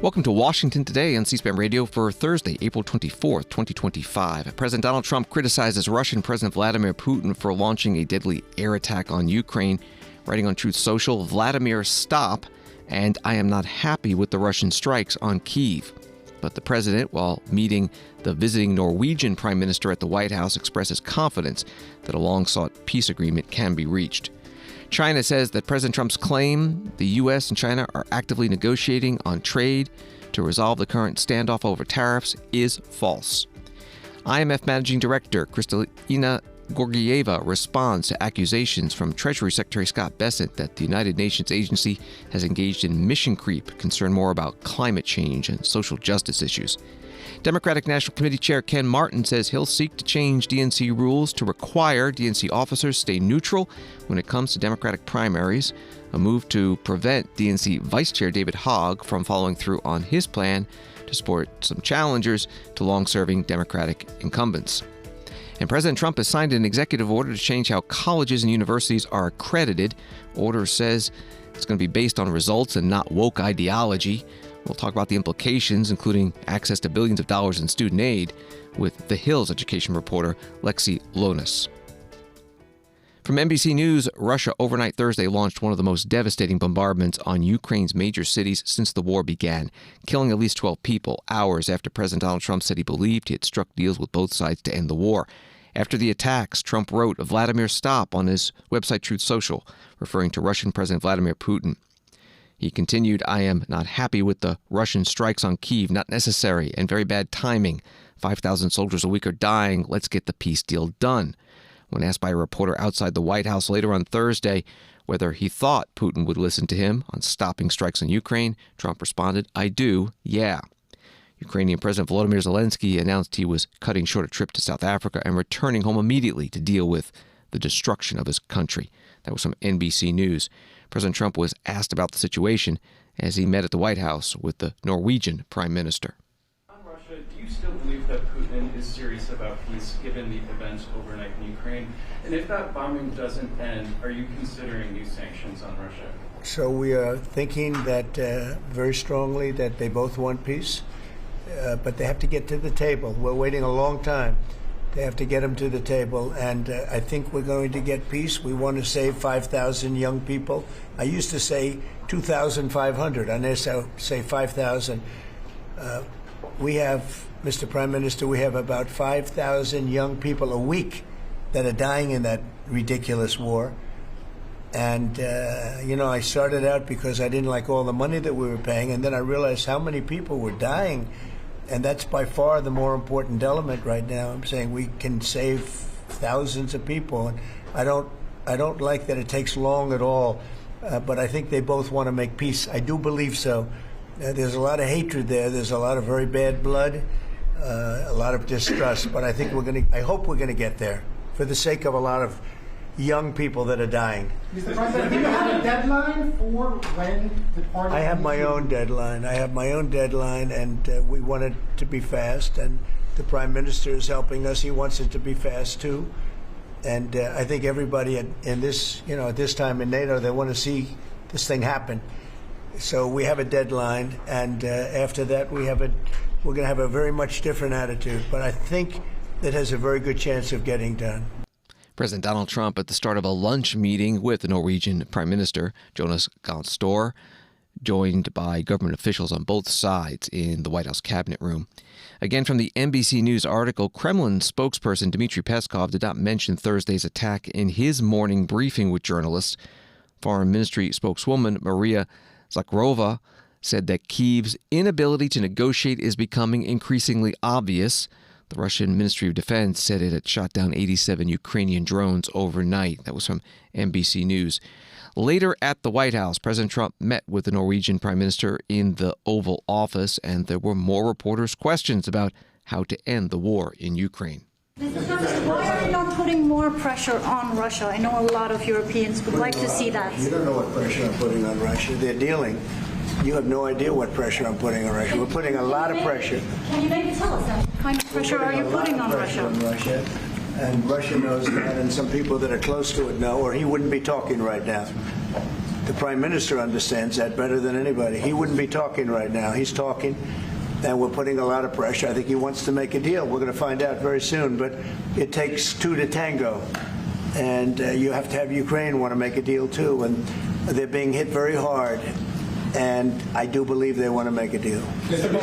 Welcome to Washington Today on C-SPAN Radio for Thursday, April 24th, 2025. President Donald Trump criticizes Russian President Vladimir Putin for launching a deadly air attack on Ukraine. Writing on Truth Social, Vladimir, stop, and I am not happy with the Russian strikes on Kyiv. But the president, while meeting the visiting Norwegian Prime Minister at the White House, expresses confidence that a long-sought peace agreement can be reached. China says that President Trump's claim the U.S. and China are actively negotiating on trade to resolve the current standoff over tariffs is false. IMF Managing Director Kristalina responds to accusations from Treasury Secretary Scott Bessent that the United Nations agency has engaged in mission creep, concerned more about climate change and social justice issues. Democratic National Committee Chair Ken Martin says he'll seek to change DNC rules to require DNC officers stay neutral when it comes to Democratic primaries, a move to prevent DNC Vice Chair David Hogg from following through on his plan to support some challengers to long-serving Democratic incumbents. And President Trump has signed an executive order to change how colleges and universities are accredited. Order says it's going to be based on results and not woke ideology. We'll talk about the implications, including access to billions of dollars in student aid, with The Hill's education reporter Lexi Lonis. From NBC News, Russia overnight Thursday launched one of the most devastating bombardments on Ukraine's major cities since the war began, killing at least 12 people hours after President Donald Trump said he believed he had struck deals with both sides to end the war. After the attacks, Trump wrote Vladimir, stop on his website Truth Social, referring to Russian President Vladimir Putin. He continued, I am not happy with the Russian strikes on Kyiv, not necessary and very bad timing. 5,000 soldiers a week are dying. Let's get the peace deal done. When asked by a reporter outside the White House later on Thursday whether he thought Putin would listen to him on stopping strikes on Ukraine, Trump responded, I do, yeah. Ukrainian President Volodymyr Zelensky announced he was cutting short a trip to South Africa and returning home immediately to deal with the destruction of his country. That was from NBC News. President Trump was asked about the situation as he met at the White House with the Norwegian Prime Minister. On Russia, do you still believe that Putin is serious about peace given the events overnight in Ukraine? And if that bombing doesn't end, are you considering new sanctions on Russia? So we are thinking that very strongly that they both want peace, but they have to get to the table. We're waiting a long time. They have to get them to the table, and I think we're going to get peace. We want to save 5,000 young people. I used to say 2,500. I now say 5,000. We have, Mr. Prime Minister, we have about 5,000 young people a week that are dying in that ridiculous war. And, I started out because I didn't like all the money that we were paying, and then I realized how many people were dying. And that's by far the more important element right now. I'm saying we can save thousands of people. And I don't like that it takes long at all, but I think they both want to make peace. I do believe so. There's a lot of hatred there. There's a lot of very bad blood, a lot of distrust. But I think I hope we're going to get there for the sake of a lot of young people that are dying. Mr. President, do you have a deadline for when the party... I have my own deadline. And we want it to be fast, and the Prime Minister is helping us. He wants it to be fast, too. And I think everybody in this, at this time in NATO, they want to see this thing happen. So we have a deadline, and after that, we're going to have a very much different attitude. But I think that has a very good chance of getting done. President Donald Trump at the start of a lunch meeting with the Norwegian Prime Minister, Jonas Gahr Støre, joined by government officials on both sides in the White House Cabinet Room. Again, from the NBC News article, Kremlin spokesperson Dmitry Peskov did not mention Thursday's attack in his morning briefing with journalists. Foreign Ministry spokeswoman Maria Zakharova said that Kyiv's inability to negotiate is becoming increasingly obvious. The Russian Ministry of Defense said it had shot down 87 Ukrainian drones overnight. That was from NBC News. Later at the White House, President Trump met with the Norwegian Prime Minister in the Oval Office, and there were more reporters' questions about how to end the war in Ukraine. Mr. President, why are you not putting more pressure on Russia? I know a lot of Europeans would like to see that. You don't know what pressure I'm putting on Russia. They're dealing. You have no idea what pressure I'm putting on Russia. We're putting a lot of pressure. Can you maybe tell us what kind of pressure are you putting on Russia? And Russia knows that, and some people that are close to it know, or he wouldn't be talking right now. The Prime Minister understands that better than anybody. He wouldn't be talking right now. He's talking, and we're putting a lot of pressure. I think he wants to make a deal. We're going to find out very soon, but it takes two to tango. And you have to have Ukraine want to make a deal, too. And they're being hit very hard. And I do believe they want to make a deal. Mr.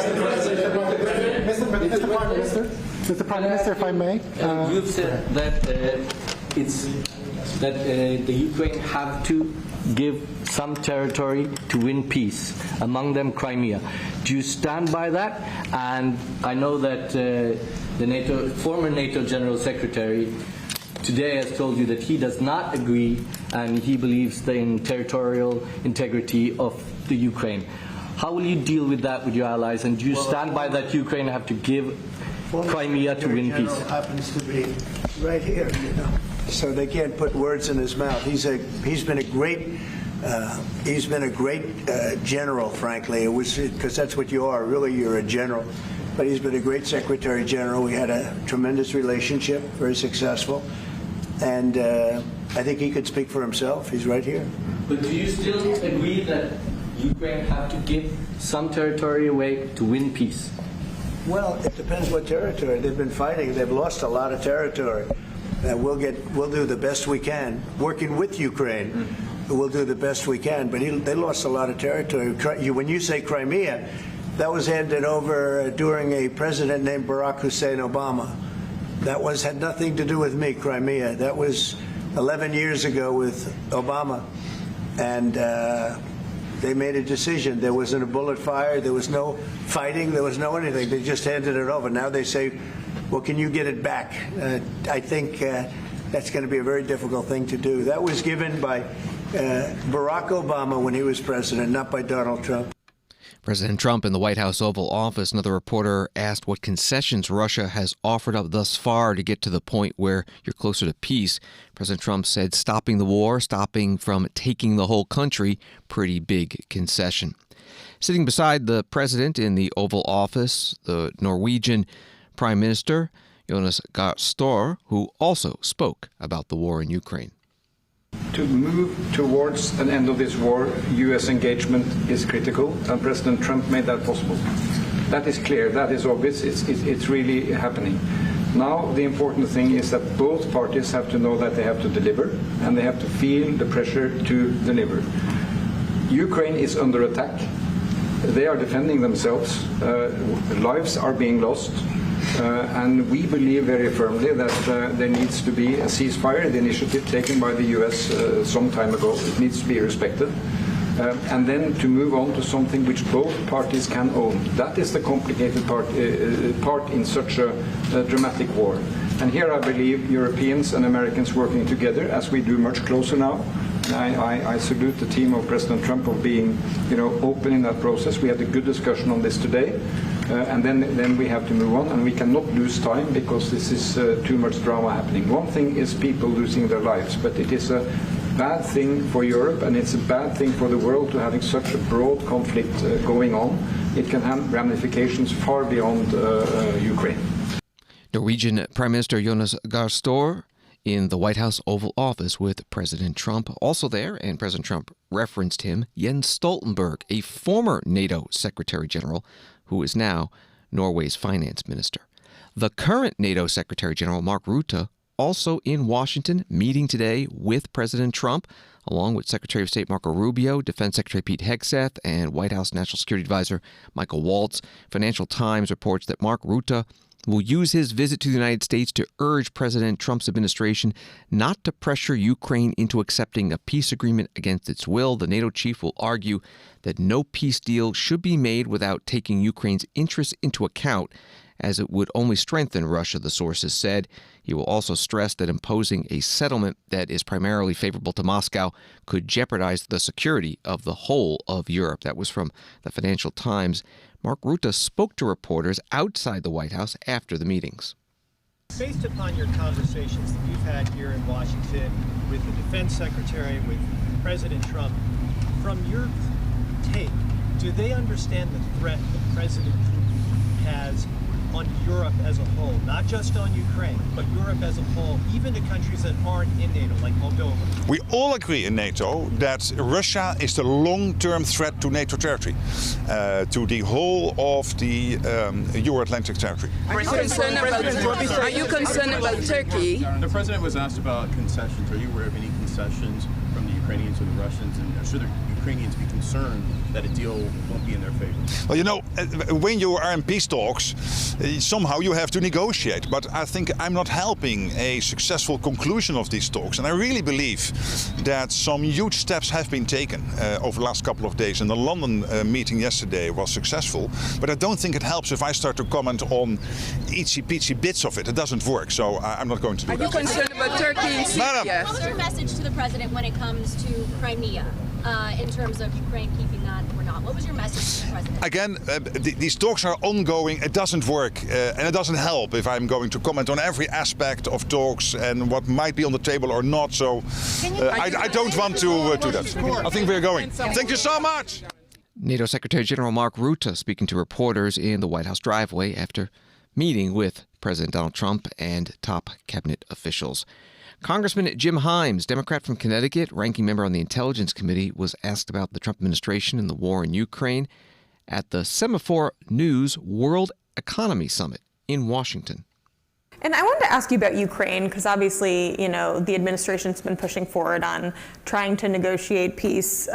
Prime Minister, if I may. You've said that the Ukraine have to give some territory to win peace, among them Crimea. Do you stand by that? And I know that the former NATO General Secretary today has told you that he does not agree and he believes in territorial integrity of the Ukraine. How will you deal with that with your allies? And do you stand by that Ukraine have to give Crimea to win peace? Happens to be right here, you know. So they can't put words in his mouth. He's been a great general, frankly. It was because that's what you are. Really, you're a general. But he's been a great Secretary General. We had a tremendous relationship, very successful. And I think he could speak for himself. He's right here. But do you still agree that Ukraine have to give some territory away to win peace? Well, it depends what territory. They've been fighting. They've lost a lot of territory. We'll do the best we can. Working with Ukraine, we'll do the best we can. But they lost a lot of territory. When you say Crimea, that was handed over during a president named Barack Hussein Obama. That had nothing to do with me, Crimea. That was 11 years ago with Obama. And they made a decision. There wasn't a bullet fired. There was no fighting. There was no anything. They just handed it over. Now they say, well, can you get it back? I think that's going to be a very difficult thing to do. That was given by Barack Obama when he was president, not by Donald Trump. President Trump in the White House Oval Office. Another reporter asked what concessions Russia has offered up thus far to get to the point where you're closer to peace. President Trump said stopping the war, stopping from taking the whole country, pretty big concession. Sitting beside the president in the Oval Office, the Norwegian Prime Minister Jonas Gahr Støre, who also spoke about the war in Ukraine. To move towards an end of this war, U.S. engagement is critical, and President Trump made that possible. That is clear, that is obvious, it's really happening. Now the important thing is that both parties have to know that they have to deliver, and they have to feel the pressure to deliver. Ukraine is under attack. They are defending themselves. Lives are being lost. And we believe very firmly that there needs to be a ceasefire, the initiative taken by the U.S. Some time ago. It needs to be respected. And then to move on to something which both parties can own. That is the complicated part in such a dramatic war. And here I believe Europeans and Americans working together, as we do much closer now. I salute the team of President Trump of being, open in that process. We had a good discussion on this today. And then we have to move on, and we cannot lose time because this is too much drama happening. One thing is people losing their lives, but it is a bad thing for Europe, and it's a bad thing for the world to having such a broad conflict going on. It can have ramifications far beyond Ukraine. Norwegian Prime Minister Jonas Gahr Støre in the White House Oval Office with President Trump. Also there, and President Trump referenced him, Jens Stoltenberg, a former NATO Secretary General, who is now Norway's finance minister. The current NATO Secretary General, Mark Rutte, also in Washington, meeting today with President Trump, along with Secretary of State Marco Rubio, Defense Secretary Pete Hegseth, and White House National Security Advisor Michael Waltz. Financial Times reports that Mark Rutte will use his visit to the United States to urge President Trump's administration not to pressure Ukraine into accepting a peace agreement against its will. The NATO chief will argue that no peace deal should be made without taking Ukraine's interests into account, as it would only strengthen Russia, the sources said. He will also stress that imposing a settlement that is primarily favorable to Moscow could jeopardize the security of the whole of Europe. That was from the Financial Times. Mark Rutte spoke to reporters outside the White House after the meetings. Based upon your conversations that you've had here in Washington with the Defense Secretary, with President Trump, from your take, do they understand the threat that President Putin has on Europe as a whole, not just on Ukraine, but Europe as a whole, even to countries that aren't in NATO, like Moldova? We all agree in NATO that Russia is the long-term threat to NATO territory, to the whole of the Euro-Atlantic territory. Are you concerned about Turkey? The president was asked about concessions. Are you aware of any concessions from the Ukrainians or the Russians? And should the Ukrainians be concerned that a deal won't be in their favor? Well, you know, when you are in peace talks, somehow you have to negotiate. But I think I'm not helping a successful conclusion of these talks. And I really believe that some huge steps have been taken over the last couple of days. And the London meeting yesterday was successful. But I don't think it helps if I start to comment on itsy-bitsy bits of it. It doesn't work. So I'm not going to do that. Are you concerned about Turkey and Syria? What was your message to the president when it comes to Crimea? In terms of Ukraine keeping that or not? What was your message to the president? Again, these talks are ongoing. It doesn't work and it doesn't help if I'm going to comment on every aspect of talks and what might be on the table or not. So I don't want to do that. I think we're going. Thank you so much. NATO Secretary General Mark Rutte speaking to reporters in the White House driveway after meeting with President Donald Trump and top cabinet officials. Congressman Jim Himes, Democrat from Connecticut, ranking member on the Intelligence Committee, was asked about the Trump administration and the war in Ukraine at the Semaphore News World Economy Summit in Washington. And I wanted to ask you about Ukraine, because obviously, you know, the administration's been pushing forward on trying to negotiate peace,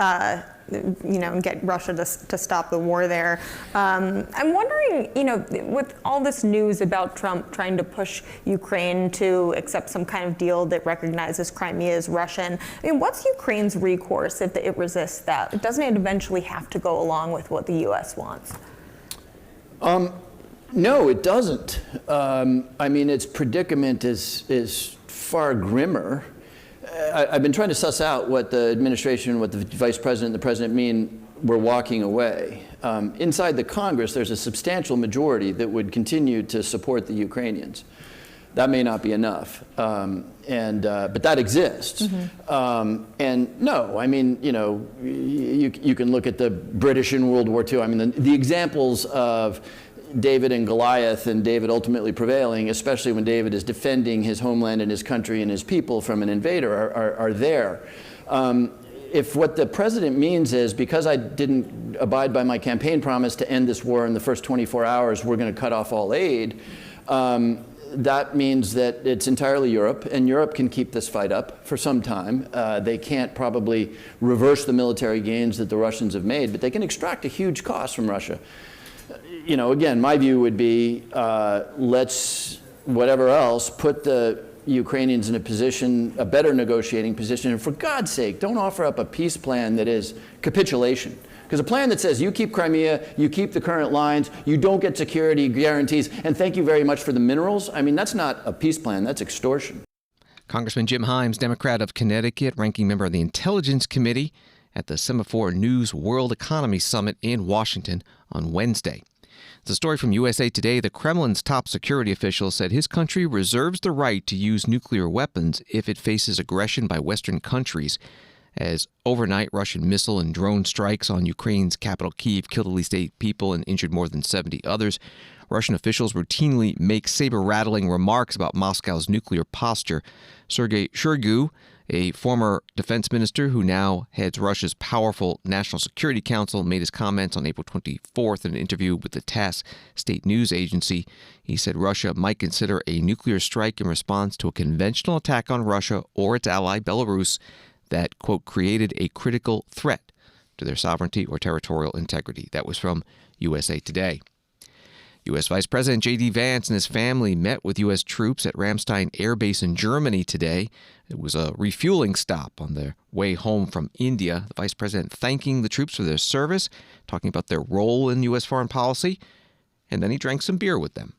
you know, and get Russia to stop the war there. I'm wondering, you know, with all this news about Trump trying to push Ukraine to accept some kind of deal that recognizes Crimea as Russian, I mean, what's Ukraine's recourse if it resists that? Doesn't it eventually have to go along with what the U.S. wants? No, it doesn't. I mean, its predicament is far grimmer. I've been trying to suss out what the administration, what the vice president and the president mean we're walking away. Inside the Congress, there's a substantial majority that would continue to support the Ukrainians. That may not be enough, but that exists. Mm-hmm. And no, I mean, you know, you can look at the British in World War II. I mean, the examples of David and Goliath and David ultimately prevailing, especially when David is defending his homeland and his country and his people from an invader, are there. If what the president means is, because I didn't abide by my campaign promise to end this war in the first 24 hours, we're going to cut off all aid, that means that it's entirely Europe, and Europe can keep this fight up for some time. They can't probably reverse the military gains that the Russians have made, but they can extract a huge cost from Russia. You know, again, my view would be let's, whatever else, put the Ukrainians in a position, a better negotiating position. And for God's sake, don't offer up a peace plan that is capitulation. Because a plan that says you keep Crimea, you keep the current lines, you don't get security guarantees, and thank you very much for the minerals, I mean, that's not a peace plan, that's extortion. Congressman Jim Himes, Democrat of Connecticut, ranking member of the Intelligence Committee at the Semaphore News World Economy Summit in Washington on Wednesday. It's a story from USA Today. The Kremlin's top security official said his country reserves the right to use nuclear weapons if it faces aggression by Western countries. As overnight Russian missile and drone strikes on Ukraine's capital Kyiv killed at least 8 people and injured more than 70 others, Russian officials routinely make saber-rattling remarks about Moscow's nuclear posture. Sergei Shoigu, a former defense minister who now heads Russia's powerful National Security Council, made his comments on April 24th in an interview with the TASS state news agency. He said Russia might consider a nuclear strike in response to a conventional attack on Russia or its ally Belarus that, quote, created a critical threat to their sovereignty or territorial integrity. That was from USA Today. U.S. Vice President J.D. Vance and his family met with U.S. troops at Ramstein Air Base in Germany today. It was a refueling stop on their way home from India. The Vice President thanking the troops for their service, talking about their role in U.S. foreign policy, and then he drank some beer with them.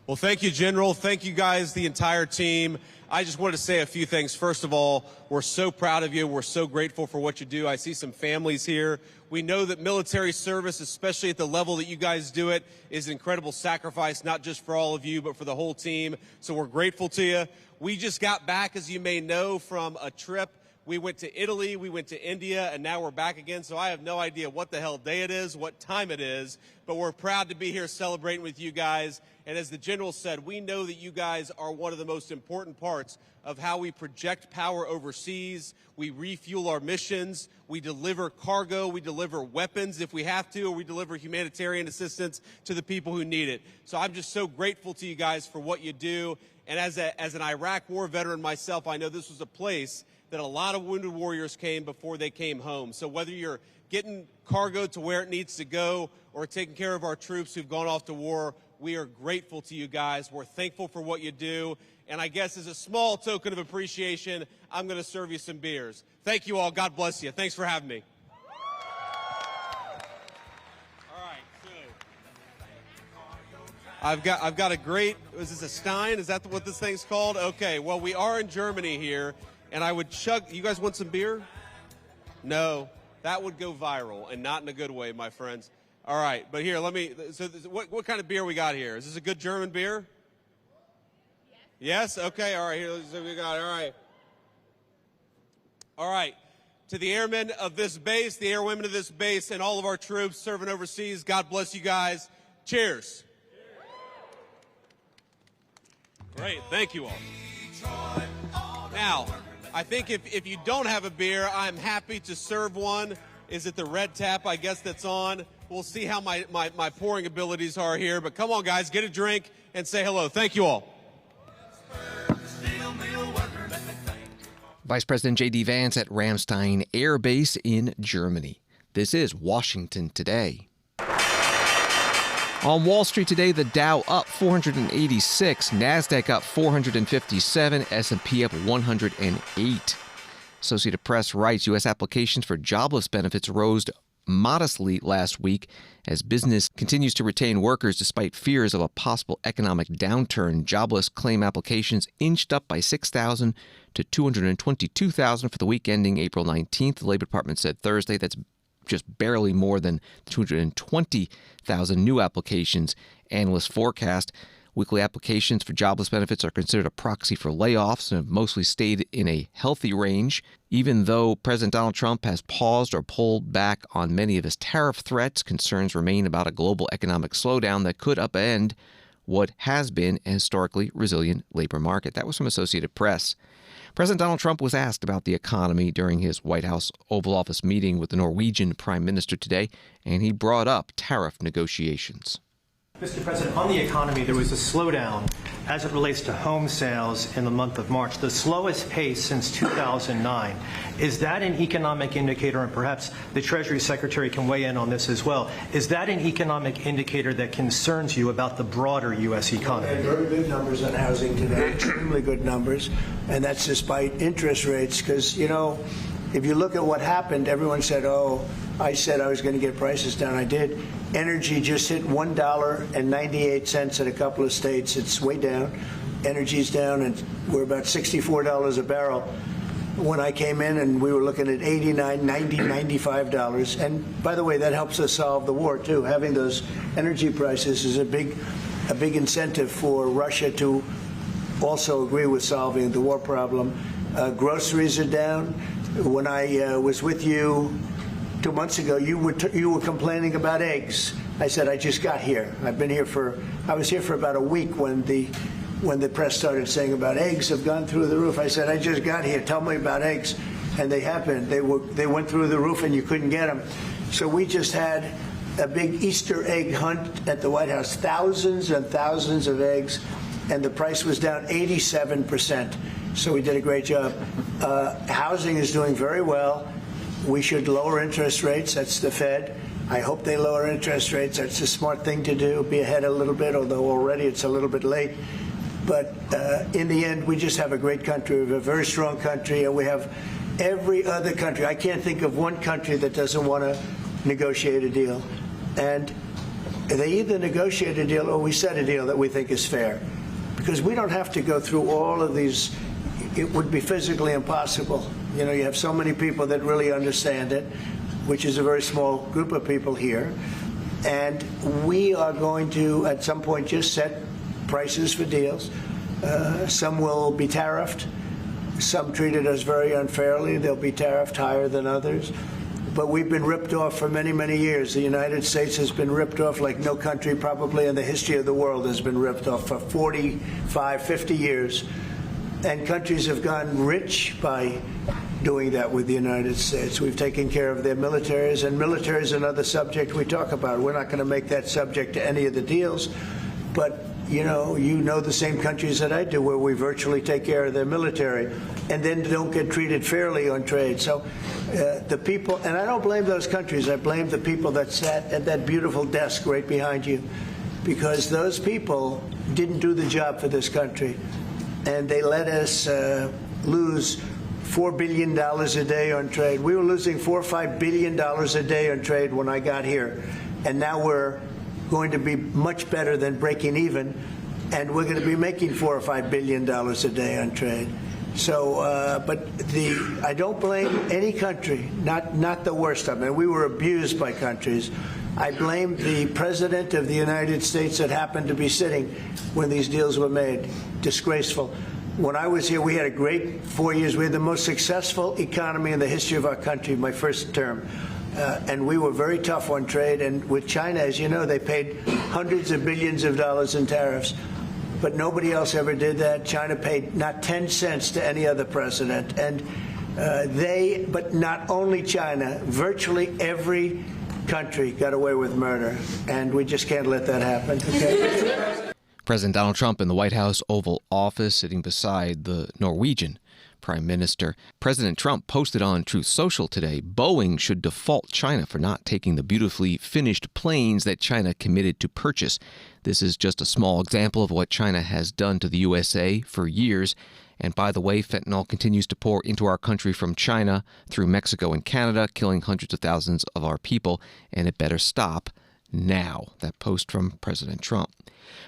Well, thank you, General. Thank you, guys, the entire team. I just wanted to say a few things. First of all, we're so proud of you. We're so grateful for what you do. I see some families here. We know that military service, especially at the level that you guys do it, is an incredible sacrifice, not just for all of you, but for the whole team. So we're grateful to you. We just got back, as you may know, from a trip We went to Italy, we went to India, and now we're back again. So I have no idea what the hell day it is, what time it is, but we're proud to be here celebrating with you guys. And as the General said, we know that you guys are one of the most important parts of how we project power overseas. We refuel our missions. We deliver cargo. We deliver weapons if we have to, or we deliver humanitarian assistance to the people who need it. So I'm just so grateful to you guys for what you do. And as an Iraq war veteran myself, I know this was a place that a lot of wounded warriors came before they came home. So whether you're getting cargo to where it needs to go or taking care of our troops who've gone off to war, we are grateful to you guys. We're thankful for what you do. And I guess as a small token of appreciation, I'm going to serve you some beers. Thank you all. God bless you. Thanks for having me. All right, so I've got a great, is this a Stein? Is that what this thing's called? Okay, well, we are in Germany here. And I would chug, you guys want some beer? No, that would go viral and not in a good way, my friends. All right, but here, what kind of beer we got here? Is this a good German beer? Yes? Okay, all right, here we got, all right. All right, to the airmen of this base, the airwomen of this base, and all of our troops serving overseas, God bless you guys. Cheers. Great, thank you all. Now, I think if you don't have a beer, I'm happy to serve one. Is it the red tap, I guess, that's on? We'll see how my pouring abilities are here. But come on, guys, get a drink and say hello. Thank you all. Vice President J.D. Vance at Ramstein Air Base in Germany. This is Washington Today. On Wall Street today, the Dow up 486, NASDAQ up 457, S&P up 108. Associated Press writes U.S. applications for jobless benefits rose modestly last week as business continues to retain workers despite fears of a possible economic downturn. Jobless claim applications inched up by 6,000 to 222,000 for the week ending April 19th. The Labor Department said Thursday that's just barely more than 220,000 new applications. Analysts forecast weekly applications for jobless benefits are considered a proxy for layoffs and have mostly stayed in a healthy range. Even though President Donald Trump has paused or pulled back on many of his tariff threats, concerns remain about a global economic slowdown that could upend what has been a historically resilient labor market. That was from Associated Press. President Donald Trump was asked about the economy during his White House Oval Office meeting with the Norwegian Prime Minister today, and he brought up tariff negotiations. Mr. President, on the economy, there was a slowdown as it relates to home sales in the month of March, the slowest pace since 2009. Is that an economic indicator, and perhaps the Treasury Secretary can weigh in on this as well, is that an economic indicator that concerns you about the broader U.S. economy? We had very good numbers on housing today, extremely good numbers, and that's despite interest rates, because, you know, if you look at what happened, everyone said, oh, I said I was going to get prices down. I did. Energy just hit $1.98 in a couple of states. It's way down. Energy's down, and we're about $64 a barrel. When I came in, and we were looking at $89, $90, $95. And by the way, that helps us solve the war, too. Having those energy prices is a big incentive for Russia to also agree with solving the war problem. Groceries are down. When I was with you 2 months ago, you were complaining about eggs. I said, I just got here. I was here for about a week when the press started saying about eggs have gone through the roof. I said, I just got here. Tell me about eggs. And they happened. They went through the roof and you couldn't get them. So we just had a big Easter egg hunt at the White House, thousands and thousands of eggs, and the price was down 87%. So we did a great job. Housing is doing very well. We should lower interest rates. That's the Fed. I hope they lower interest rates. That's a smart thing to do, be ahead a little bit, although already it's a little bit late. But in the end, we just have a great country. We have a very strong country, and we have every other country. I can't think of one country that doesn't want to negotiate a deal. And they either negotiate a deal or we set a deal that we think is fair. Because we don't have to go through all of these. It would be physically impossible. You know, you have so many people that really understand it, which is a very small group of people here. And we are going to, at some point, just set prices for deals. Some will be tariffed. Some treated us very unfairly. They'll be tariffed higher than others. But we've been ripped off for many, many years. The United States has been ripped off like no country probably in the history of the world has been ripped off for 45, 50 years. And countries have gotten rich by doing that with the United States. We've taken care of their militaries, and military is another subject we talk about. We're not going to make that subject to any of the deals, but you know the same countries that I do where we virtually take care of their military and then don't get treated fairly on trade. So the people, and I don't blame those countries, I blame the people that sat at that beautiful desk right behind you, because those people didn't do the job for this country. And they let us lose $4 billion a day on trade. We were losing $4 or $5 billion a day on trade when I got here. And now we're going to be much better than breaking even. And we're going to be making $4 or $5 billion a day on trade. So, I don't blame any country, not the worst of them. We were abused by countries. I blame the President of the United States that happened to be sitting when these deals were made. Disgraceful. When I was here, we had a great 4 years. We had the most successful economy in the history of our country, my first term. And we were very tough on trade. And with China, as you know, they paid hundreds of billions of dollars in tariffs. But nobody else ever did that. China paid not 10 cents to any other president. And but not only China, virtually every country got away with murder, and we just can't let that happen. Okay? President Donald Trump in the White House Oval Office, sitting beside the Norwegian Prime Minister. President Trump posted on Truth Social today, Boeing should default China for not taking the beautifully finished planes that China committed to purchase. This is just a small example of what China has done to the USA for years. And by the way, fentanyl continues to pour into our country from China through Mexico and Canada, killing hundreds of thousands of our people, and it better stop now. That post from President Trump.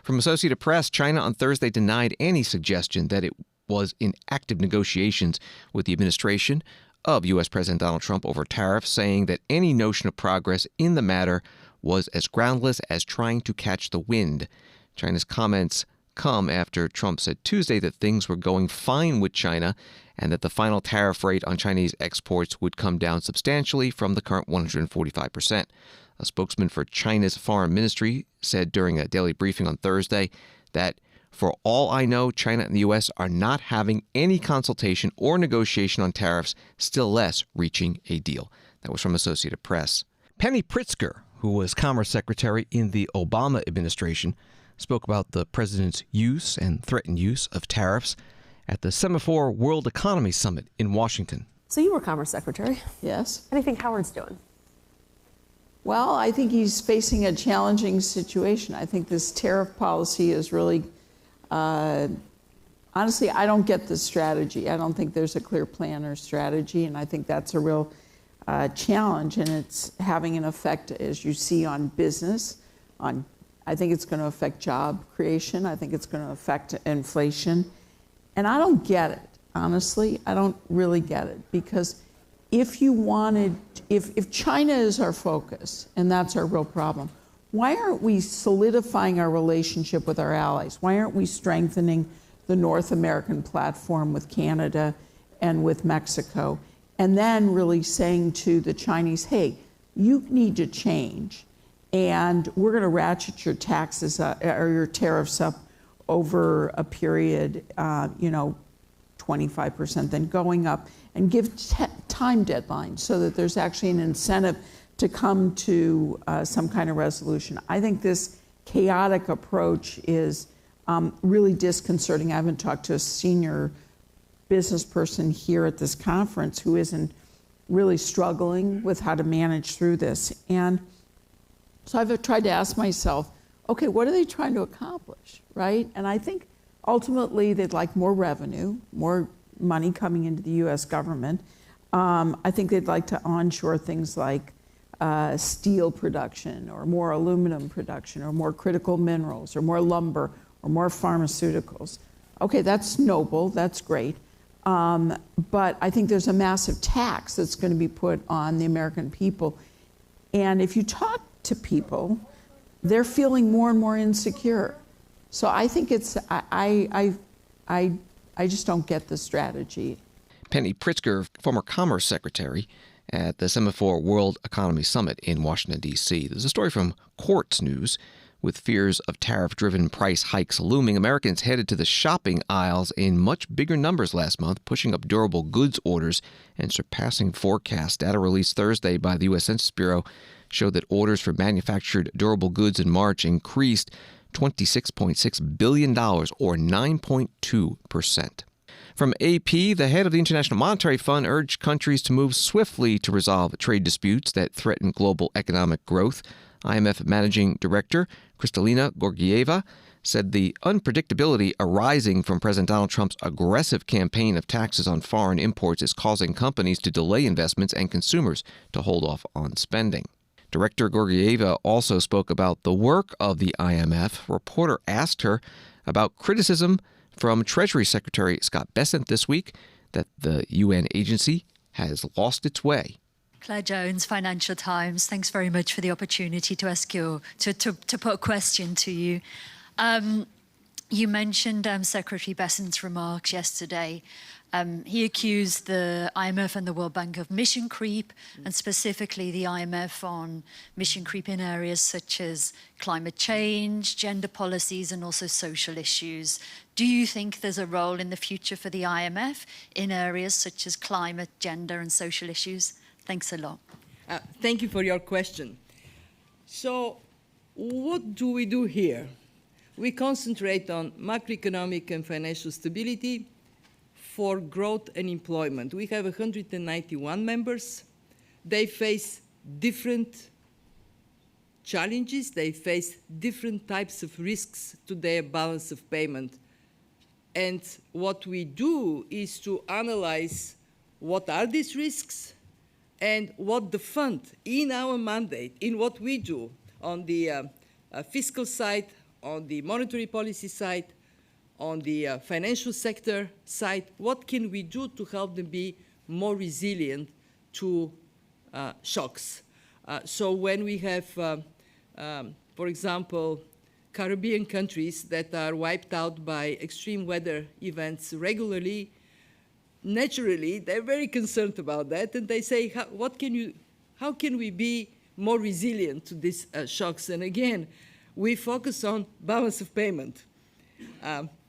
From Associated Press, China on Thursday denied any suggestion that it was in active negotiations with the administration of U.S. President Donald Trump over tariffs, saying that any notion of progress in the matter was as groundless as trying to catch the wind. China's comments come after Trump said Tuesday that things were going fine with China and that the final tariff rate on Chinese exports would come down substantially from the current 145%. A spokesman for China's foreign ministry said during a daily briefing on Thursday that, for all I know, China and the U.S. are not having any consultation or negotiation on tariffs, still less reaching a deal. That was from Associated Press. Penny Pritzker, who was Commerce Secretary in the Obama administration, spoke about the president's use and threatened use of tariffs at the Semaphore World Economy Summit in Washington. So you were Commerce Secretary. Yes. How do you think Howard's doing? Well, I think he's facing a challenging situation. I think this tariff policy is really, honestly, I don't get the strategy. I don't think there's a clear plan or strategy, and I think that's a real challenge, and it's having an effect, as you see, on business, I think it's going to affect job creation. I think it's going to affect inflation. And I don't get it, honestly. I don't really get it. Because if China is our focus, and that's our real problem, why aren't we solidifying our relationship with our allies? Why aren't we strengthening the North American platform with Canada and with Mexico? And then really saying to the Chinese, hey, you need to change. And we're going to ratchet your taxes or your tariffs up over a period, 25%, then going up, and give time deadlines so that there's actually an incentive to come to some kind of resolution. I think this chaotic approach is really disconcerting. I haven't talked to a senior business person here at this conference who isn't really struggling with how to manage through this. And so I've tried to ask myself, okay, what are they trying to accomplish, right? And I think ultimately they'd like more revenue, more money coming into the U.S. government. I think they'd like to onshore things like steel production or more aluminum production or more critical minerals or more lumber or more pharmaceuticals. Okay, that's noble, that's great. But I think there's a massive tax that's going to be put on the American people. And if you talk to people, they're feeling more and more insecure. So I think it's, I just don't get the strategy. Penny Pritzker, former Commerce Secretary at the Semaphore World Economy Summit in Washington, D.C. There's a story from Quartz News. With fears of tariff-driven price hikes looming, Americans headed to the shopping aisles in much bigger numbers last month, pushing up durable goods orders and surpassing forecasts. Data released Thursday by the U.S. Census Bureau showed that orders for manufactured durable goods in March increased $26.6 billion, or 9.2%. From AP, the head of the International Monetary Fund urged countries to move swiftly to resolve trade disputes that threaten global economic growth. IMF Managing Director Kristalina Georgieva said the unpredictability arising from President Donald Trump's aggressive campaign of taxes on foreign imports is causing companies to delay investments and consumers to hold off on spending. Director Georgieva also spoke about the work of the IMF. A reporter asked her about criticism from Treasury Secretary Scott Bessent this week that the UN agency has lost its way. Claire Jones, Financial Times. Thanks very much for the opportunity to ask you, to put a question to you. You mentioned Secretary Bessent's remarks yesterday. He accused the IMF and the World Bank of mission creep, and specifically the IMF on mission creep in areas such as climate change, gender policies, and also social issues. Do you think there's a role in the future for the IMF in areas such as climate, gender, and social issues? Thanks a lot. Thank you for your question. So what do we do here? We concentrate on macroeconomic and financial stability for growth and employment. We have 191 members. They face different challenges. They face different types of risks to their balance of payment. And what we do is to analyze what are these risks and what the fund, in our mandate, in what we do on the fiscal side, on the monetary policy side, on the financial sector side, what can we do to help them be more resilient to shocks? So when we have, for example, Caribbean countries that are wiped out by extreme weather events regularly, naturally, they're very concerned about that, and they say, how can we be more resilient to these shocks? And again, we focus on balance of payment.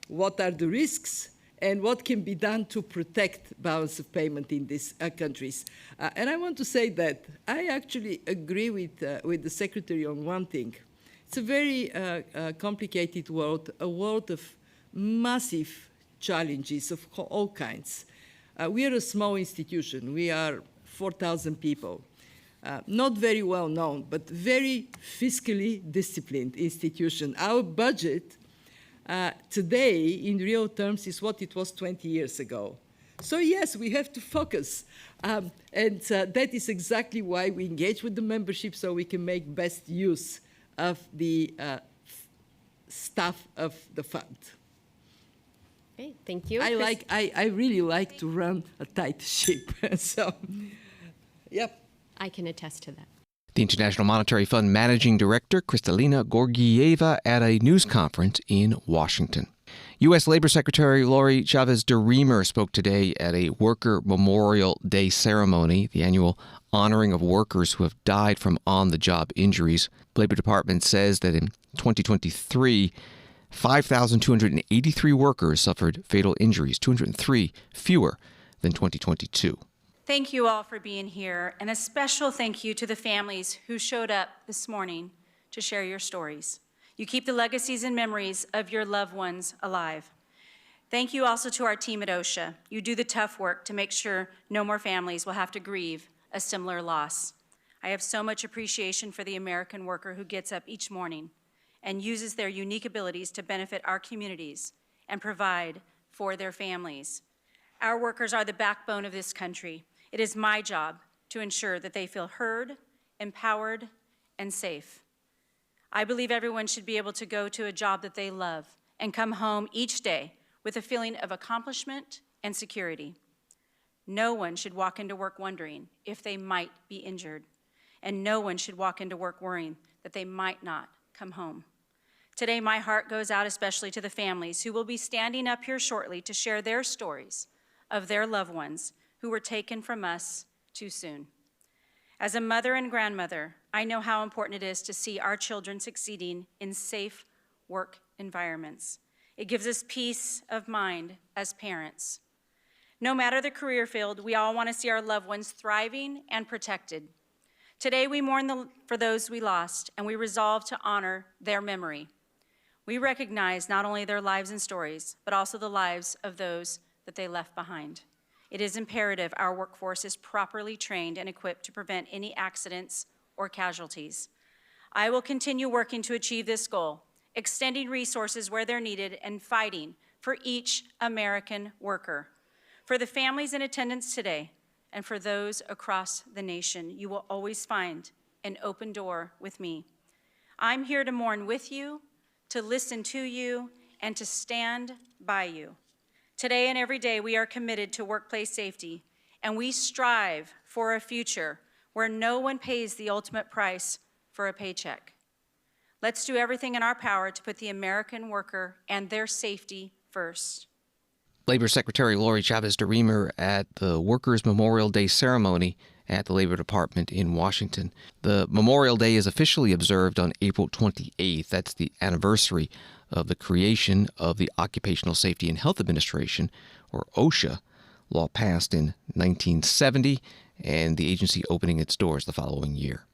What are the risks, and what can be done to protect balance of payment in these countries? And I want to say that I actually agree with the Secretary on one thing. It's a very complicated world, a world of massive challenges of all kinds. We are a small institution. We are 4,000 people. Not very well known, but very fiscally disciplined institution. Our budget today, in real terms, is what it was 20 years ago. So yes, we have to focus. And that is exactly why we engage with the membership, so we can make best use of the staff of the fund. Okay, thank you. I really like to run a tight ship. So, yep. I can attest to that. The International Monetary Fund Managing Director Kristalina Georgieva at a news conference in Washington. U.S. Labor Secretary Lori Chavez DeRemer spoke today at a Worker Memorial Day ceremony, the annual honoring of workers who have died from on-the-job injuries. The Labor Department says that in 2023, 5,283 workers suffered fatal injuries, 203 fewer than 2022. Thank you all for being here, and a special thank you to the families who showed up this morning to share your stories. You keep the legacies and memories of your loved ones alive. Thank you also to our team at OSHA. You do the tough work to make sure no more families will have to grieve a similar loss. I have so much appreciation for the American worker who gets up each morning and uses their unique abilities to benefit our communities and provide for their families. Our workers are the backbone of this country. It is my job to ensure that they feel heard, empowered, and safe. I believe everyone should be able to go to a job that they love and come home each day with a feeling of accomplishment and security. No one should walk into work wondering if they might be injured, and no one should walk into work worrying that they might not come home. Today, my heart goes out especially to the families who will be standing up here shortly to share their stories of their loved ones who were taken from us too soon. As a mother and grandmother, I know how important it is to see our children succeeding in safe work environments. It gives us peace of mind as parents. No matter the career field, we all want to see our loved ones thriving and protected. Today, we mourn for those we lost, and we resolve to honor their memory. We recognize not only their lives and stories, but also the lives of those that they left behind. It is imperative our workforce is properly trained and equipped to prevent any accidents or casualties. I will continue working to achieve this goal, extending resources where they're needed and fighting for each American worker. For the families in attendance today, and for those across the nation, you will always find an open door with me. I'm here to mourn with you, to listen to you, and to stand by you. Today and every day, we are committed to workplace safety, and we strive for a future where no one pays the ultimate price for a paycheck. Let's do everything in our power to put the American worker and their safety first. Labor Secretary Lori Chavez DeRemer at the Workers' Memorial Day ceremony at the Labor Department in Washington. The Memorial Day is officially observed on April 28th. That's the anniversary of the creation of the Occupational Safety and Health Administration, or OSHA, law passed in 1970, and the agency opening its doors the following year.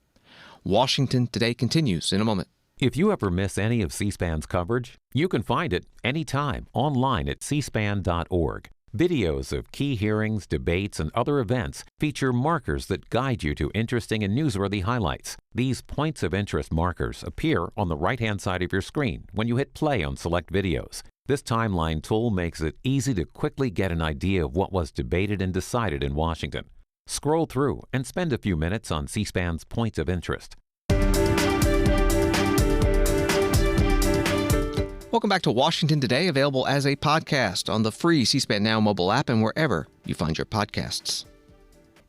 Washington Today continues in a moment. If you ever miss any of C-SPAN's coverage, you can find it anytime online at cspan.org. Videos of key hearings, debates, and other events feature markers that guide you to interesting and newsworthy highlights. These points of interest markers appear on the right-hand side of your screen when you hit play on select videos. This timeline tool makes it easy to quickly get an idea of what was debated and decided in Washington. Scroll through and spend a few minutes on C-SPAN's points of interest. Welcome back to Washington Today, available as a podcast on the free C-SPAN Now mobile app and wherever you find your podcasts.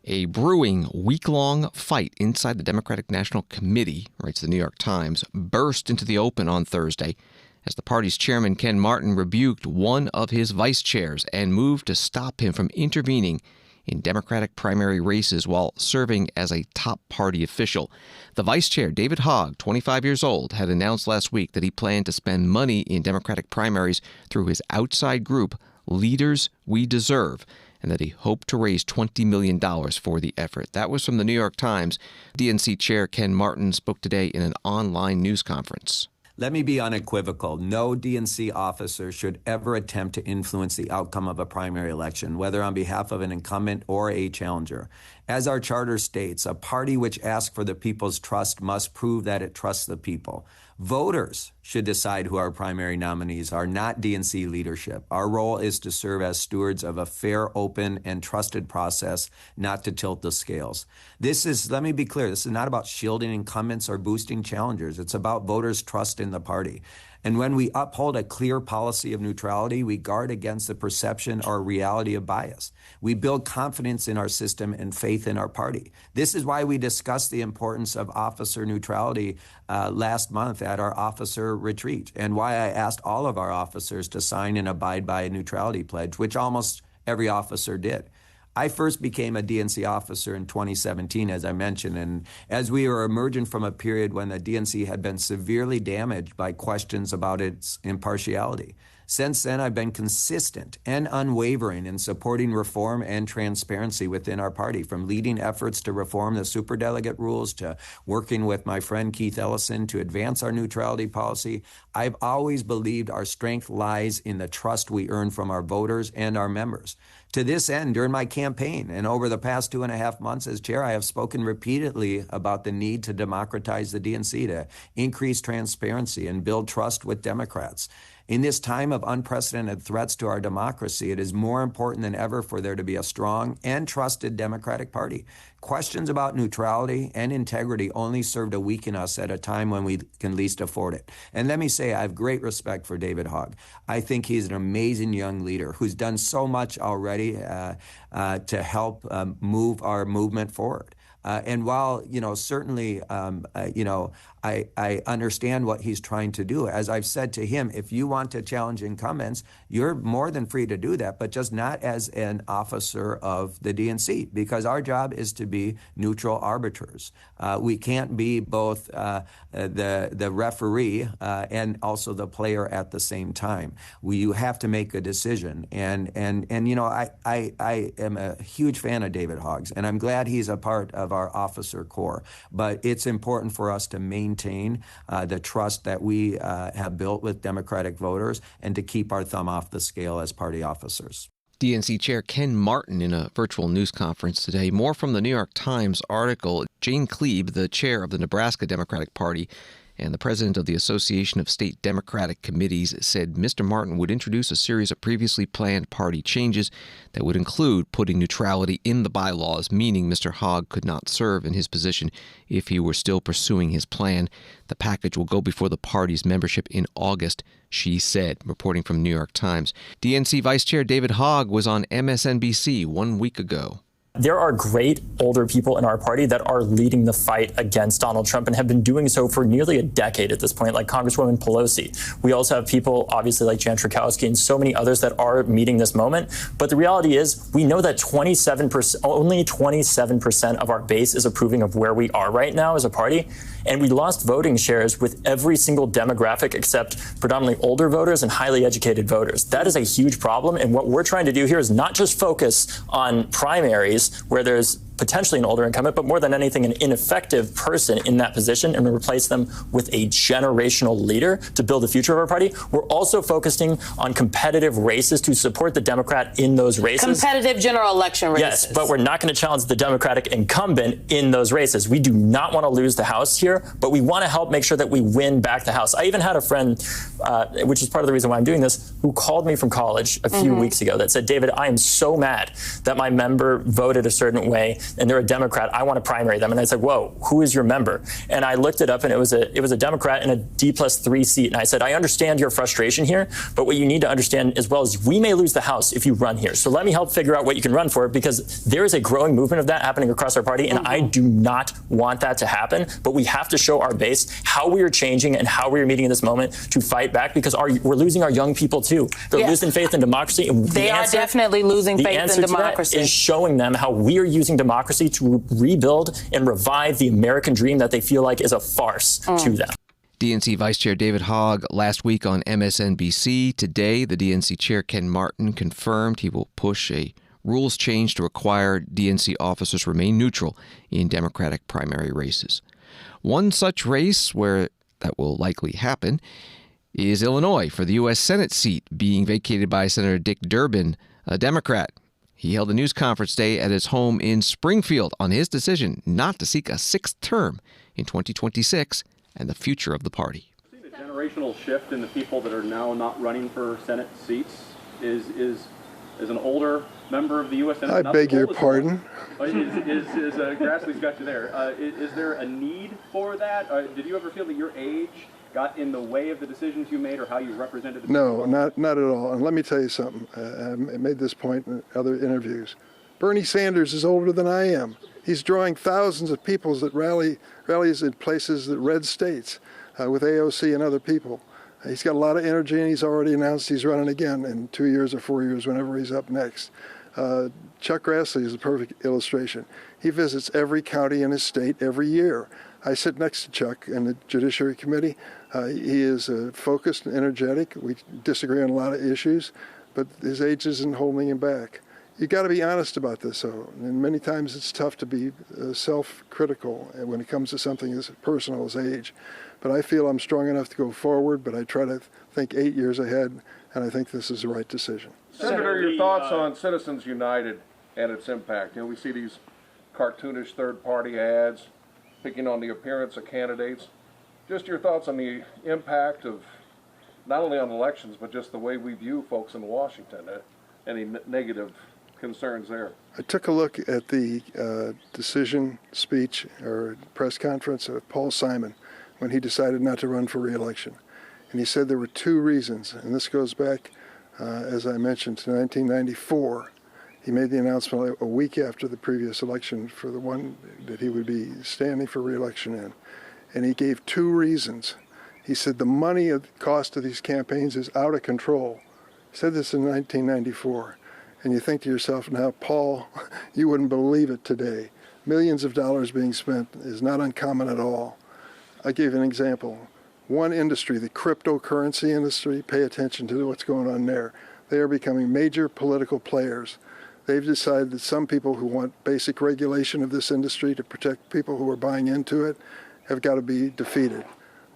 A brewing week-long fight inside the Democratic National Committee, writes the New York Times, burst into the open on Thursday as the party's chairman, Ken Martin, rebuked one of his vice chairs and moved to stop him from intervening in Democratic primary races while serving as a top party official. The vice chair, David Hogg, 25 years old, had announced last week that he planned to spend money in Democratic primaries through his outside group, Leaders We Deserve, and that he hoped to raise $20 million for the effort. That was from the New York Times. DNC Chair Ken Martin spoke today in an online news conference. Let me be unequivocal. No DNC officer should ever attempt to influence the outcome of a primary election, whether on behalf of an incumbent or a challenger. As our charter states, a party which asks for the people's trust must prove that it trusts the people. Voters should decide who our primary nominees are, not DNC leadership. Our role is to serve as stewards of a fair, open, and trusted process, not to tilt the scales. Let me be clear, this is not about shielding incumbents or boosting challengers. It's about voters' trust in the party. And when we uphold a clear policy of neutrality, we guard against the perception or reality of bias. We build confidence in our system and faith in our party. This is why we discussed the importance of officer neutrality last month at our officer retreat, and why I asked all of our officers to sign and abide by a neutrality pledge, which almost every officer did. I first became a DNC officer in 2017, as I mentioned, and as we were emerging from a period when the DNC had been severely damaged by questions about its impartiality. Since then, I've been consistent and unwavering in supporting reform and transparency within our party, from leading efforts to reform the superdelegate rules to working with my friend Keith Ellison to advance our neutrality policy. I've always believed our strength lies in the trust we earn from our voters and our members. To this end, during my campaign and over the past 2.5 months as chair, I have spoken repeatedly about the need to democratize the DNC, to increase transparency and build trust with Democrats. In this time of unprecedented threats to our democracy, it is more important than ever for there to be a strong and trusted Democratic Party. Questions about neutrality and integrity only serve to weaken us at a time when we can least afford it. And let me say, I have great respect for David Hogg. I think he's an amazing young leader who's done so much already to help move our movement forward. And while, certainly, I understand what he's trying to do. As I've said to him, if you want to challenge incumbents, you're more than free to do that, but just not as an officer of the DNC, because our job is to be neutral arbiters. We can't be both the referee and also the player at the same time. You have to make a decision. And I am a huge fan of David Hogg, and I'm glad he's a part of our officer corps. But it's important for us to maintain the trust that we have built with Democratic voters and to keep our thumb off the scale as party officers. DNC Chair Ken Martin in a virtual news conference today. More from the New York Times article. Jane Kyiv, the chair of the Nebraska Democratic Party and the president of the Association of State Democratic Committees, said Mr. Martin would introduce a series of previously planned party changes that would include putting neutrality in the bylaws, meaning Mr. Hogg could not serve in his position if he were still pursuing his plan. The package will go before the party's membership in August, she said, reporting from New York Times. DNC Vice Chair David Hogg was on MSNBC 1 week ago. There are great older people in our party that are leading the fight against Donald Trump and have been doing so for nearly a decade at this point, like Congresswoman Pelosi. We also have people, obviously, like Jan Schakowsky and so many others that are meeting this moment. But the reality is, we know that only 27% of our base is approving of where we are right now as a party. And we lost voting shares with every single demographic except predominantly older voters and highly educated voters. That is a huge problem. And what we're trying to do here is not just focus on primaries where there's potentially an older incumbent, but more than anything, an ineffective person in that position, and replace them with a generational leader to build the future of our party. We're also focusing on competitive races to support the Democrat in those races. Competitive general election races. Yes, but we're not going to challenge the Democratic incumbent in those races. We do not want to lose the House here, but we want to help make sure that we win back the House. I even had a friend, which is part of the reason why I'm doing this, who called me from college a few weeks ago that said, David, I am so mad that my member voted a certain way and they're a Democrat. I want to primary them. And I said, whoa, who is your member? And I looked it up, and it was a Democrat in a D+3 seat. And I said, I understand your frustration here, but what you need to understand as well is we may lose the House if you run here. So let me help figure out what you can run for, because there is a growing movement of that happening across our party, and I do not want that to happen. But we have to show our base how we are changing and how we are meeting in this moment to fight back, because we're losing our young people too. They're losing faith in democracy. And they are definitely losing faith in democracy. The answer is showing them how we are using democracy to rebuild and revive the American dream that they feel like is a farce to them. DNC Vice Chair David Hogg last week on MSNBC. Today, the DNC Chair Ken Martin confirmed he will push a rules change to require DNC officers remain neutral in Democratic primary races. One such race where that will likely happen is Illinois for the U.S. Senate seat being vacated by Senator Dick Durbin, a Democrat. He held a news conference today at his home in Springfield on his decision not to seek a sixth term in 2026 and the future of the party. See the generational shift in the people that are now not running for Senate seats is an older member of the U.S. Senate. I beg your pardon. Grassley's got you there. Is there a need for that? Did you ever feel that your age got in the way of the decisions you made or how you represented the people? No, not at all. And let me tell you something. I made this point in other interviews. Bernie Sanders is older than I am. He's drawing thousands of people that rallies in places that red states with AOC and other people. He's got a lot of energy, and he's already announced he's running again in 2 years or 4 years, whenever he's up next. Chuck Grassley is a perfect illustration. He visits every county in his state every year. I sit next to Chuck in the Judiciary Committee. He is focused and energetic. We disagree on a lot of issues, but his age isn't holding him back. You got to be honest about this, though. And many times it's tough to be self-critical when it comes to something as personal as age. But I feel I'm strong enough to go forward, but I try to think 8 years ahead, and I think this is the right decision. Senator, your thoughts on Citizens United and its impact? You know, we see these cartoonish third-party ads picking on the appearance of candidates. Just your thoughts on the impact of not only on elections, but just the way we view folks in Washington. Any negative concerns there? I took a look at the decision speech or press conference of Paul Simon when he decided not to run for re-election. And he said there were two reasons, and this goes back, as I mentioned, to 1994. He made the announcement a week after the previous election for the one that he would be standing for re-election in. And he gave 2 reasons. He said the money cost of these campaigns is out of control. He said this in 1994. And you think to yourself now, Paul, you wouldn't believe it today. Millions of dollars being spent is not uncommon at all. I gave an example. One industry, the cryptocurrency industry, pay attention to what's going on there. They are becoming major political players. They've decided that some people who want basic regulation of this industry to protect people who are buying into it have got to be defeated.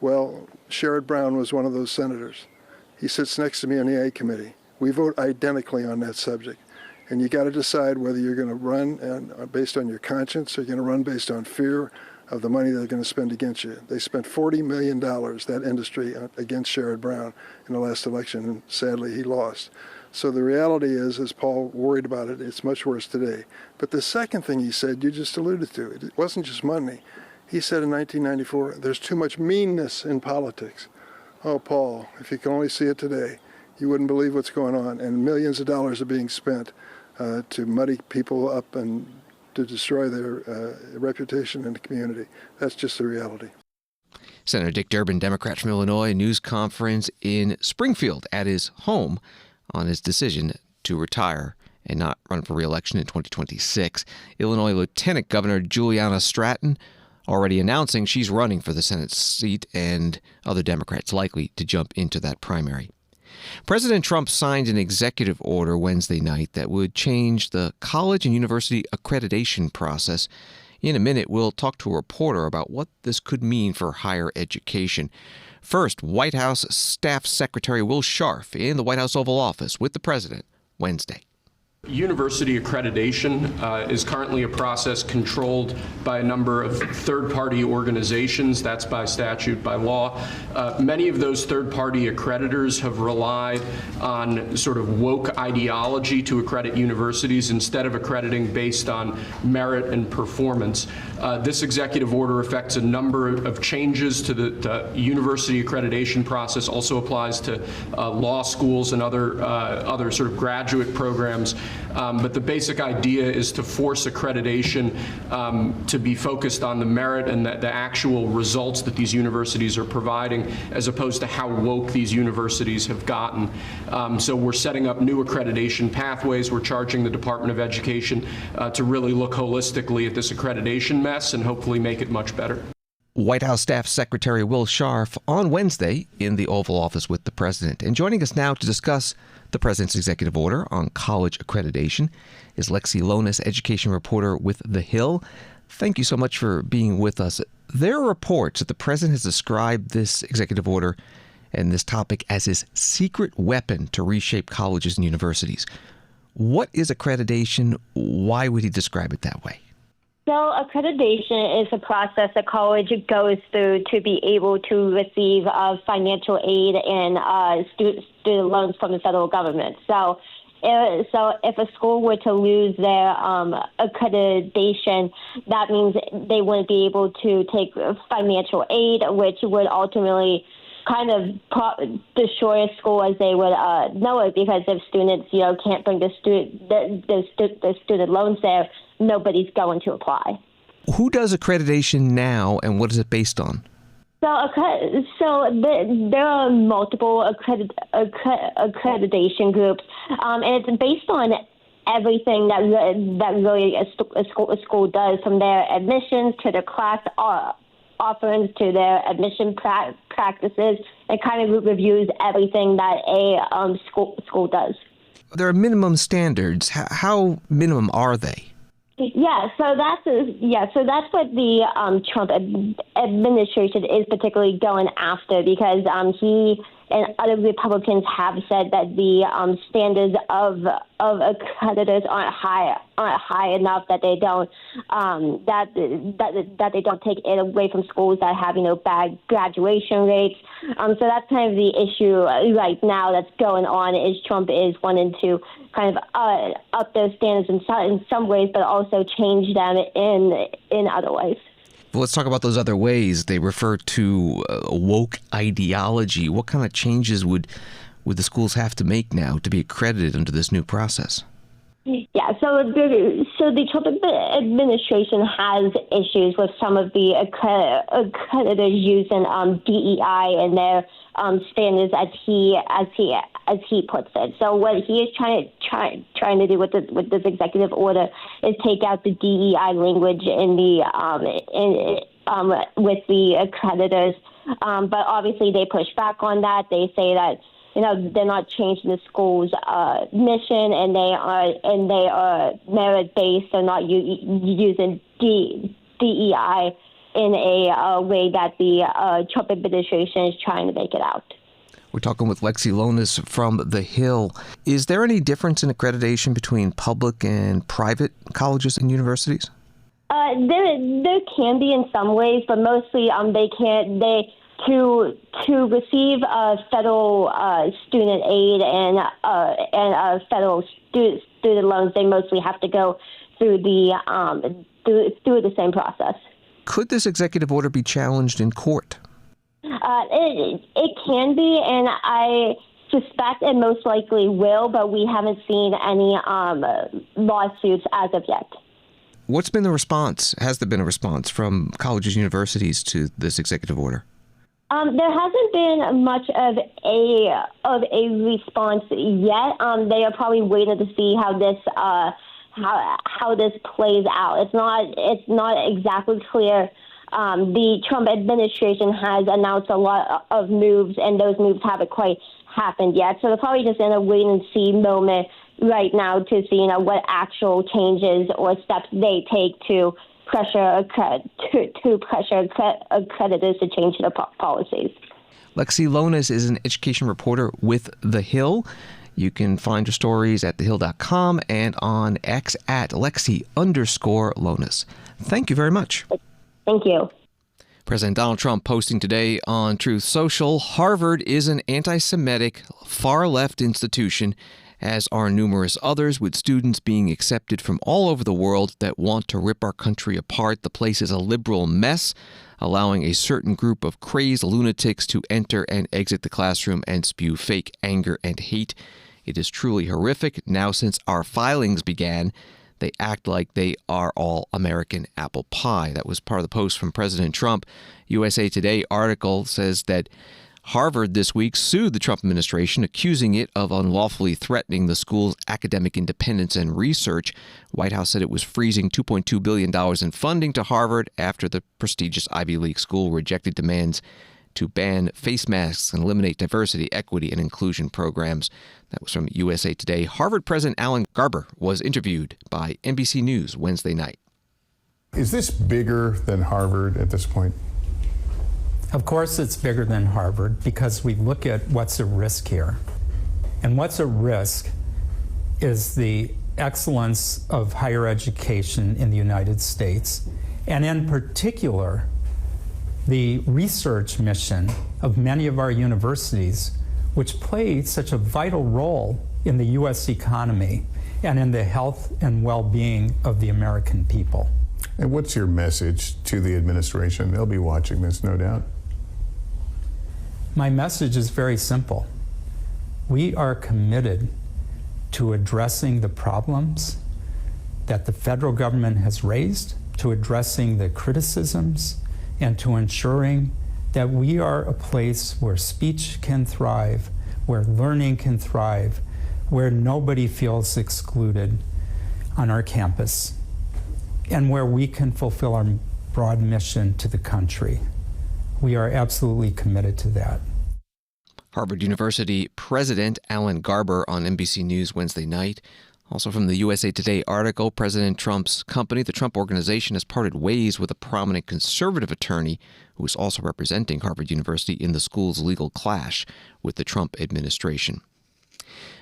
Well, Sherrod Brown was one of those senators. He sits next to me on the A committee. We vote identically on that subject. And you got to decide whether you're going to run based on your conscience or you're going to run based on fear of the money they're going to spend against you. They spent $40 million, that industry, against Sherrod Brown in the last election, and sadly he lost. So the reality is, as Paul worried about it, it's much worse today. But the second thing he said, you just alluded to, it wasn't just money. He said in 1994, there's too much meanness in politics. Oh, Paul, if you can only see it today, you wouldn't believe what's going on. And millions of dollars are being spent to muddy people up and to destroy their reputation in the community. That's just the reality. Senator Dick Durbin, Democrat from Illinois, news conference in Springfield at his home on his decision to retire and not run for re-election in 2026. Illinois Lieutenant Governor Juliana Stratton already announcing she's running for the Senate seat, and other Democrats likely to jump into that primary. President Trump signed an executive order Wednesday night that would change the college and university accreditation process. In a minute, we'll talk to a reporter about what this could mean for higher education. First, White House Staff Secretary Will Scharf in the White House Oval Office with the president Wednesday. University accreditation is currently a process controlled by a number of third-party organizations. That's by statute, by law. Many of those third-party accreditors have relied on sort of woke ideology to accredit universities instead of accrediting based on merit and performance. This executive order affects a number of changes to the university accreditation process, also applies to law schools and other sort of graduate programs. But the basic idea is to force accreditation to be focused on the merit and the actual results that these universities are providing, as opposed to how woke these universities have gotten. So we're setting up new accreditation pathways. We're charging the Department of Education to really look holistically at this accreditation mess and hopefully make it much better. White House Staff Secretary Will Scharf on Wednesday in the Oval Office with the president. And joining us now to discuss the president's executive order on college accreditation is Lexi Lonis, education reporter with The Hill. Thank you so much for being with us. There are reports that the president has described this executive order and this topic as his secret weapon to reshape colleges and universities. What is accreditation? Why would he describe it that way? So accreditation is a process a college goes through to be able to receive financial aid and student loans from the federal government. So if a school were to lose their accreditation, that means they wouldn't be able to take financial aid, which would ultimately kind of destroy a school as they would know it, because if students, can't bring the student loans there, nobody's going to apply. Who does accreditation now, and what is it based on? So there are multiple accreditation groups, and it's based on everything that really a school does, from their admissions to their class offerings to their admission practices. It kind of reviews everything that a school does. There are minimum standards. How minimum are they? Yeah, so that's what the Trump administration is particularly going after, because he and other Republicans have said that the standards of accreditors aren't high enough, that they don't that they don't take it away from schools that have bad graduation rates. So that's kind of the issue right now that's going on, is Trump is wanting to kind of up those standards in some ways, but also change them in other ways. Well, let's talk about those other ways. They refer to woke ideology. What kind of changes would the schools have to make now to be accredited under this new process? Yeah, So the Trump administration has issues with some of the accreditors using DEI and their standards, as he puts it. So what he is trying to do with this executive order is take out the DEI language in the with the accreditors. But obviously they push back on that. They say that they're not changing the school's mission, and they are merit based. They're not using DEI in a way that the Trump administration is trying to make it out. We're talking with Lexi Lonis from The Hill. Is there any difference in accreditation between public and private colleges and universities? There can be in some ways, but mostly to receive federal student aid and federal student loans, they mostly have to go through the same process. Could this executive order be challenged in court? It can be, and I suspect it most likely will, but we haven't seen any lawsuits as of yet. What's been the response? Has there been a response from colleges, universities to this executive order? There hasn't been much of a response yet. They are probably waiting to see how this plays out. It's not exactly clear. The Trump administration has announced a lot of moves, and those moves haven't quite happened yet. So they're probably just in a wait and see moment right now to see what actual changes or steps they take to pressure accreditors to change their policies. Lexi Lonis is an education reporter with The Hill. You can find her stories at thehill.com and on X at Lexi_Lonis. Thank you very much. Thank you. President Donald Trump posting today on Truth Social, Harvard is an anti-Semitic, far-left institution, as are numerous others, with students being accepted from all over the world that want to rip our country apart. The place is a liberal mess, allowing a certain group of crazed lunatics to enter and exit the classroom and spew fake anger and hate. It is truly horrific. Now, since our filings began, they act like they are all American apple pie. That was part of the post from President Trump. USA Today article says that Harvard this week sued the Trump administration, accusing it of unlawfully threatening the school's academic independence and research. White House said it was freezing $2.2 billion in funding to Harvard after the prestigious Ivy League school rejected demands to ban face masks and eliminate diversity, equity, and inclusion programs. That was from USA Today. Harvard President Alan Garber was interviewed by NBC News Wednesday night. Is this bigger than Harvard at this point? Of course it's bigger than Harvard, because we look at what's at risk here. And what's at risk is the excellence of higher education in the United States, and in particular, the research mission of many of our universities, which play such a vital role in the U.S. economy and in the health and well-being of the American people. And what's your message to the administration? They'll be watching this, no doubt. My message is very simple. We are committed to addressing the problems that the federal government has raised, to addressing the criticisms, and to ensuring that we are a place where speech can thrive, where learning can thrive, where nobody feels excluded on our campus, and where we can fulfill our broad mission to the country. We are absolutely committed to that. Harvard University President Alan Garber on NBC News Wednesday night. Also from the USA Today article, President Trump's company, the Trump Organization, has parted ways with a prominent conservative attorney who is also representing Harvard University in the school's legal clash with the Trump administration.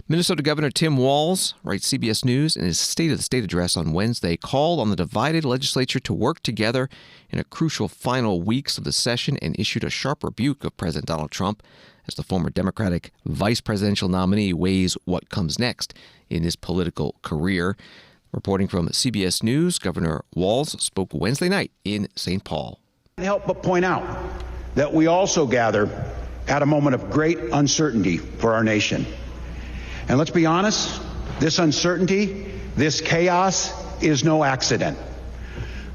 Minnesota Governor Tim Walz, writes CBS News, in his State of the State address on Wednesday, called on the divided legislature to work together in a crucial final weeks of the session and issued a sharp rebuke of President Donald Trump as the former Democratic vice presidential nominee weighs what comes next in his political career. Reporting from CBS News, Governor Walz spoke Wednesday night in St. Paul. I can't help but point out that we also gather at a moment of great uncertainty for our nation. And let's be honest, this uncertainty This chaos is no accident.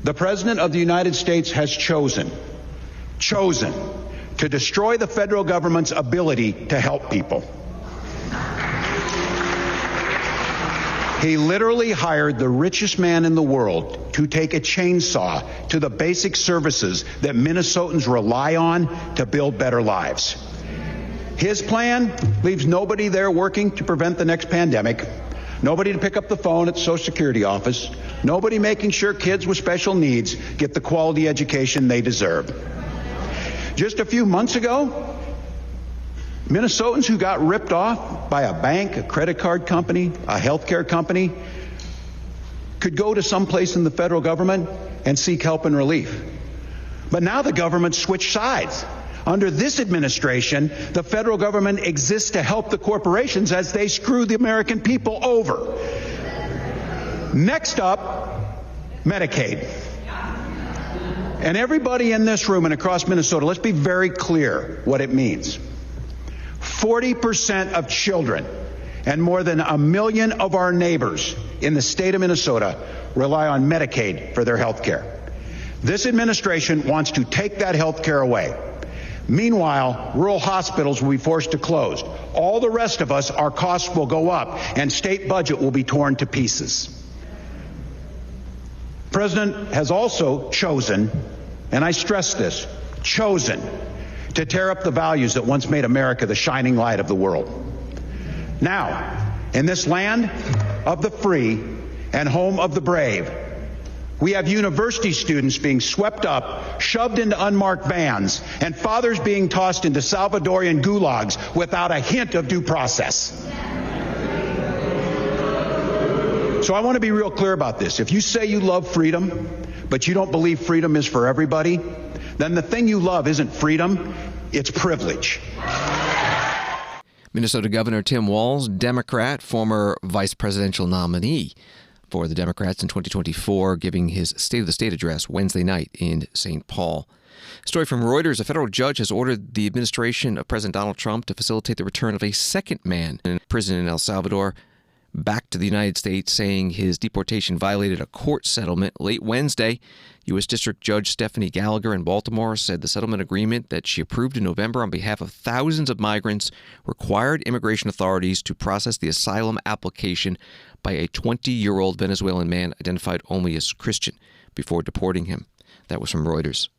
The President of the United States has chosen to destroy the federal government's ability to help people. He literally hired the richest man in the world to take a chainsaw to the basic services that Minnesotans rely on to build better lives. His plan leaves nobody there working to prevent the next pandemic, nobody to pick up the phone at the Social Security office, nobody making sure kids with special needs get the quality education they deserve. Just a few months ago, Minnesotans who got ripped off by a bank, a credit card company, a healthcare company, could go to some place in the federal government and seek help and relief. But now the government switched sides. Under this administration, the federal government exists to help the corporations as they screw the American people over. Next up, Medicaid. And everybody in this room and across Minnesota, let's be very clear what it means. 40% of children and more than 1 million of our neighbors in the state of Minnesota rely on Medicaid for their health care. This administration wants to take that health care away. Meanwhile, rural hospitals will be forced to close. All the rest of us, our costs will go up and state budget will be torn to pieces. The President has also chosen, and I stress this, chosen to tear up the values that once made America the shining light of the world. Now, in this land of the free and home of the brave, we have university students being swept up, shoved into unmarked vans, and fathers being tossed into Salvadorian gulags without a hint of due process. So I want to be real clear about this. If you say you love freedom, but you don't believe freedom is for everybody, then the thing you love isn't freedom, it's privilege. Minnesota Governor Tim Walz, Democrat, former vice presidential nominee for the Democrats in 2024, giving his State of the State address Wednesday night in St. Paul. Story from Reuters. A federal judge has ordered the administration of President Donald Trump to facilitate the return of a second man in prison in El Salvador back to the United States, saying his deportation violated a court settlement. Late Wednesday, U.S. District Judge Stephanie Gallagher in Baltimore said the settlement agreement that she approved in November on behalf of thousands of migrants required immigration authorities to process the asylum application by a 20-year-old Venezuelan man identified only as Christian before deporting him. That was from Reuters.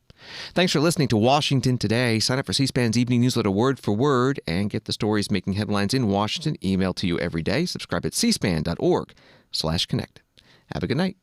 Thanks for listening to Washington Today. Sign up for C-SPAN's evening newsletter word for word and get the stories making headlines in Washington emailed to you every day. Subscribe at cspan.org/connect. Have a good night.